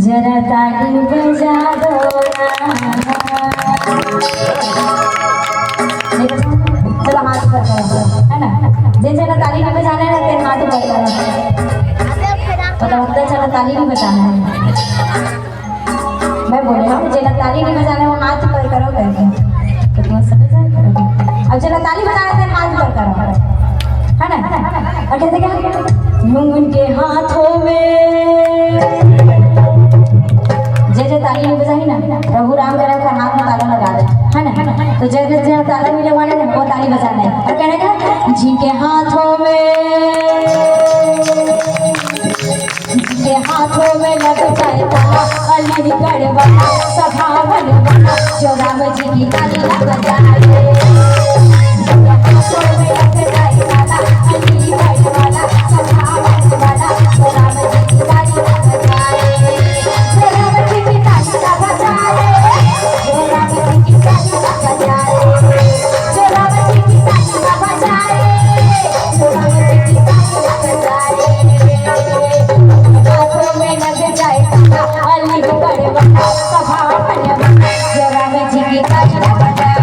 जरा ताली बजा दो चलो हाथ ऊपर करो है ना जिन जना ताली नहीं बजाना है तेरे हाथ ऊपर करो पता होता है चलो ताली नहीं बजाना है मैं बोल रहा हूँ जना ताली नहीं बजाना है वो हाथ ऊपर करो करके तो तुम समझ जाए अब जना ताली बजाना है तेरे हाथ ऊपर करो है ना और कहते क्या उनके हाथों में जैसे ताली नहीं बजाई ना प्रभु राम करे का हाथ में ताला लगा दे है ना तो जैसे जैसे ताला मिले वाले ना वो ताली बजाना है और कहने का जिनके हाथों में लग जाए ताला अली गढ़वा सभा बनवा जो राम जी की ताली न बजाए हाथों में लग जाए ताला अली गढ़वा सभा बनवा जो राम जी की ताली न बजाए